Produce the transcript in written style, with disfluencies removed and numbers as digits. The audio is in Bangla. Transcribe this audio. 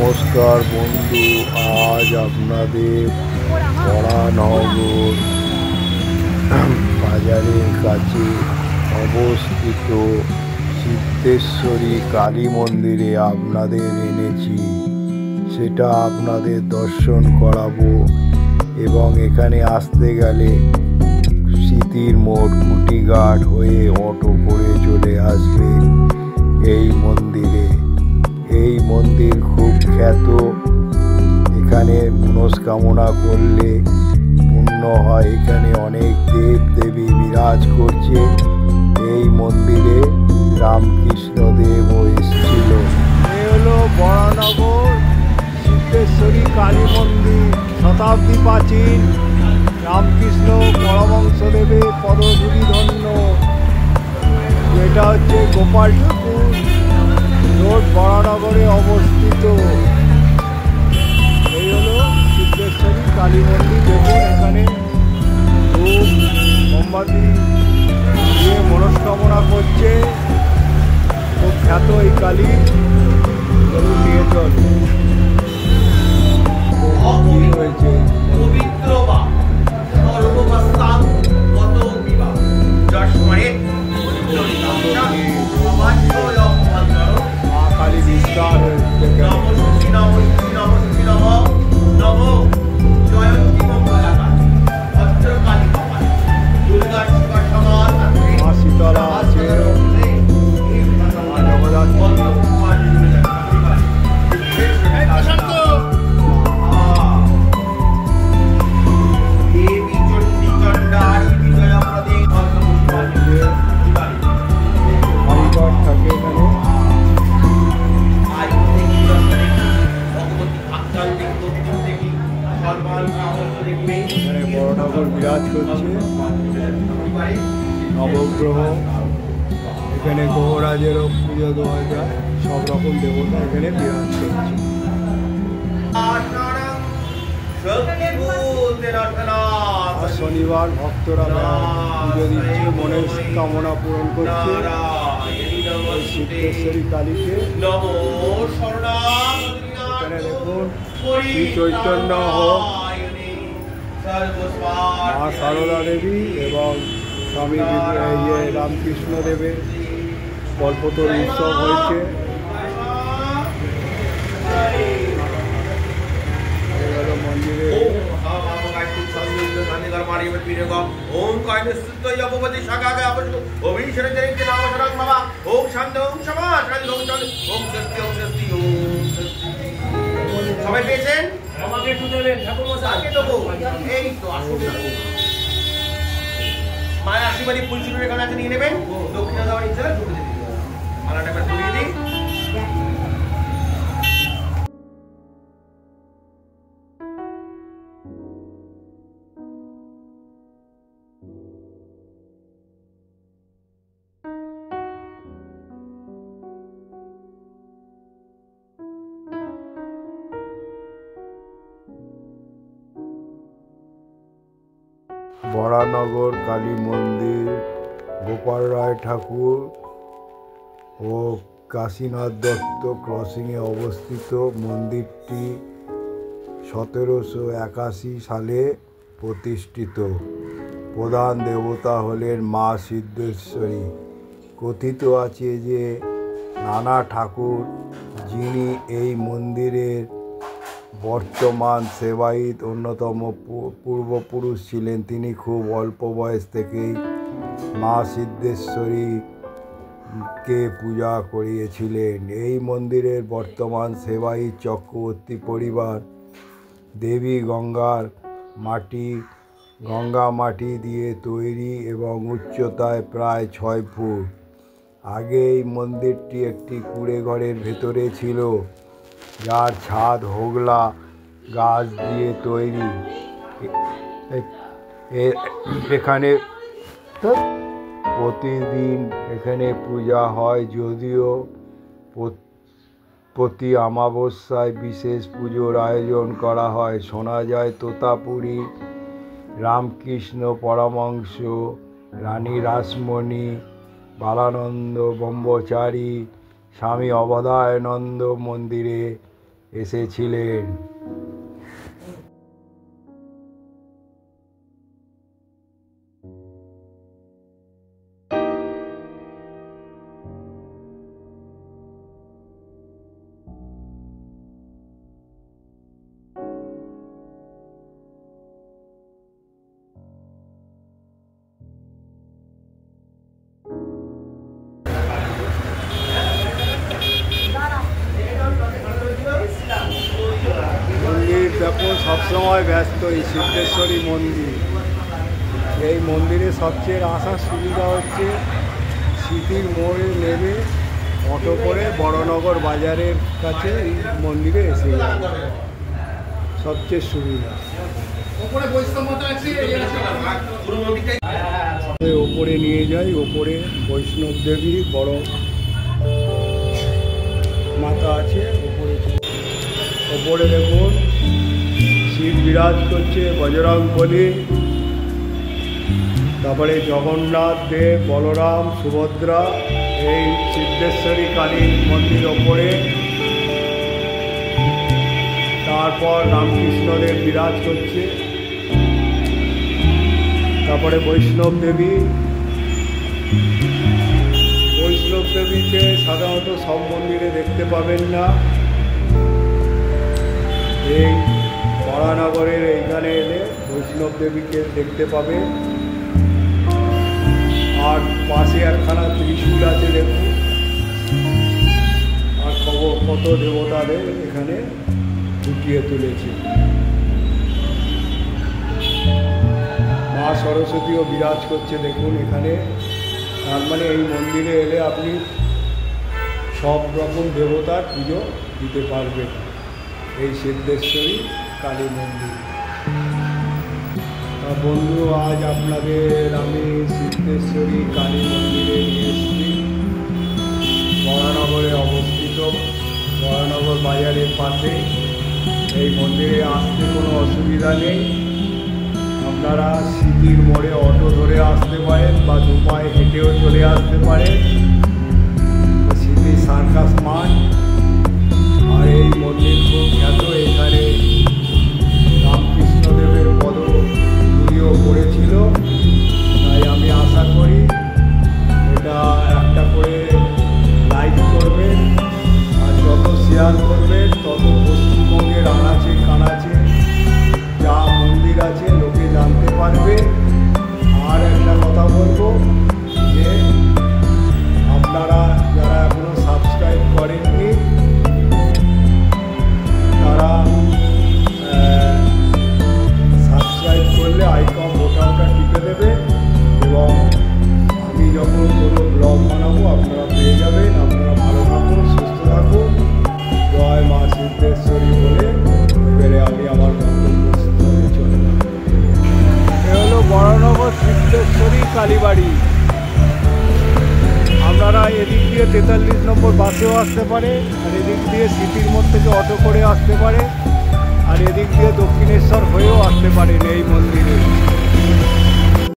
নমস্কার বন্ধু, আজ আপনাদের বরানগর বাজারের কাছে অবস্থিত সিদ্ধেশ্বরী কালী মন্দিরে আপনাদের এনেছি। সেটা আপনাদের দর্শন করাবো এবং এখানে আসতে গেলে স্মৃতির মোড় কুটিঘাট হয়ে অটো করে চলে আসবে এই মন্দিরে। এই মন্দির খুব খ্যাত। এখানে মনস্কামনা করলে পূর্ণ হয়। এখানে অনেক দেব দেবী বিরাজ করছে। এই মন্দিরে রামকৃষ্ণ দেবও এসেছিল। এই হলো বরানগর সিদ্ধেশ্বরী কালী মন্দির, শতাব্দী প্রাচীন, রামকৃষ্ণ পরমহংসদেবের পদধূলি ধন্য। এটা হচ্ছে গোপাল ঠাকুর রোড, বরানগরে অবস্থিত। এই হলো সিদ্ধেশ্বরী কালী মন্দির। দেখুন এখানে ধূপ মোমবাতি দিয়ে মনস্কামনা করছে। খুব খ্যাত এই কালী। চলুন নিয়ে চল। হয়েছে কালী বিস্তার শীতলা আছে, বরানগর বিরাজ করছে নবগ্রহ। এখানে গ্রহরাজেরও পুজো দেওয়া যায়, সব রকম দেবতা এখানে বিরাজ করছে। শনিবার ভক্তরা পুজো দিচ্ছে, মনের কামনা পূরণ করছে সিদ্ধেশ্বরী কালীকে। এখানে দেখুন শ্রী চৈতন্য হোক, মা সারদা দেবী এবং স্বামী রামকৃষ্ণ দেবের কল্পতরু উৎসব হয়েছে। মন্দিরে সবাই পেয়েছেন? আমাকে একটু দেবেন ঠাকুর মশাই, আগে দেবো। এই তো আসুন, মায়ের আশীর্বাদী ফুলচুরির এখানে আছে, নিয়ে নেবেন। দক্ষিণা দেওয়ার ইচ্ছা হলে ঢুকে যেতে দিন। মালাটা একবার ধরিয়ে দিই। বরানগর কালী মন্দির গোপাল রায় ঠাকুর ও কাশীনাথ দত্ত ক্রসিংয়ে অবস্থিত। মন্দিরটি 1781 সালে প্রতিষ্ঠিত। প্রধান দেবতা হলেন মা সিদ্ধেশ্বরী। কথিত আছে যে নানা ঠাকুর, যিনি এই মন্দিরের বর্তমান সেবায়িত অন্যতম পূর্বপুরুষ ছিলেন, তিনি খুব অল্প বয়স থেকেই মা সিদ্ধেশ্বরীকে পূজা করিয়েছিলেন। এই মন্দিরের বর্তমান সেবায়িত চক্রবর্তী পরিবার দেবী গঙ্গা মাটি দিয়ে তৈরি এবং উচ্চতায় প্রায় 6 ফুট। আগে এই মন্দিরটি একটি কুঁড়ে ঘরের ভেতরে ছিল, যার ছাদ হোগলা গাছ দিয়ে তৈরি। এখানে প্রতিদিন এখানে পূজা হয়, যদিও প্রতি অমাবস্যায় বিশেষ পুজোর আয়োজন করা হয়। শোনা যায় তোতাপুরী রামকৃষ্ণ পরমহংস, রানী রাসমণি, বালানন্দ ব্রহ্মচারী, স্বামী অবধানানন্দ মন্দিরে এসেছিলেন। মন্দির দেখো সবসময় ব্যস্ত, এই সিদ্ধেশ্বরী মন্দির। এই মন্দিরে সবচেয়ে আসার সুবিধা হচ্ছে স্মৃতির মোড়ে নেমে অটো করে বড়নগর বাজারের কাছে এই মন্দিরে এসে যায়, সবচেয়ে সুবিধা। ওপরে নিয়ে যাই, ওপরে বৈষ্ণব দেবী বড় মাতা আছে। ওপরে দেখুন শিব বিরাজ করছে, বজরং বলি, তারপরে জগন্নাথ দেব, বলরাম, সুভদ্রা, এই সিদ্ধেশ্বরী কালী মন্দির ওপরে। তারপর রামকৃষ্ণদেব বিরাজ করছে, তারপরে বৈষ্ণব দেবী। বৈষ্ণব দেবীকে সাধারণত সব মন্দিরে দেখতে পাবেন না, এই বরানগরের এইখানে এলে বৈষ্ণব দেবীকে দেখতে পাবে। আর পাশে একখানা ত্রিশূল আছে দেখুন, আর কত দেবতাদের এখানে ফুটিয়ে তুলেছে। মা সরস্বতীও বিরাজ করছে দেখুন এখানে। তার মানে এই মন্দিরে এলে আপনি সব রকম দেবতার পুজো দিতে পারবেন এই সিদ্ধেশ্বরী কালী মন্দির। বন্ধু, আজ আপনাদের আমি সিদ্ধেশ্বরী কালী মন্দিরে নিয়ে এসেছি। বরানগরে অবস্থিত, বরানগর বাজারের পাশে। এই মন্দিরে আসতে কোনো অসুবিধা নেই। আপনারা স্মৃতির মোড়ে অটো ধরে আসতে পারেন বা দু পায়ে হেঁটেও চলে আসতে পারেন। স্মৃতি সার্কাস মাঠ। আর এই মন্দির খুব খ্যাত। এখানে রামকৃষ্ণদেবের পদধূলিও পড়েছিল। তাই আমি আশা করি এটা একটা করে লাইক করবেন, আর যত শেয়ার করবেন তত পশ্চিমবঙ্গের আনাচে কানাচে যা মন্দির আছে লোকে জানতে পারবে। আর একটা কথা বলবো যে আপনারা যারা এখনো সাবস্ক্রাইব করেননি তারা সাবস্ক্রাইব করলে আইকন বোতামটা টিপে দেবে, এবং আমি যখন কোনো ব্লগ বানাবো আপনারা পেয়ে যাবেন। আপনারা ভালো থাকুন, সুস্থ থাকুন। জয় মা সিদ্ধেশ্বরী বলে এবারে আমি আমার গন্তব্যস্থলে চলে যাব। এ হলো বরানগর সিদ্ধেশ্বরী কালীবাড়ি। আপনারা এদিক দিয়ে 43 নম্বর বাসেও আসতে পারে, আর এদিক দিয়ে সিটির মোড় থেকে অটো করে আসতে পারে, আর এদিক দিয়ে দক্ষিণেশ্বর হয়েও আসতে পারেন এই মন্দিরে।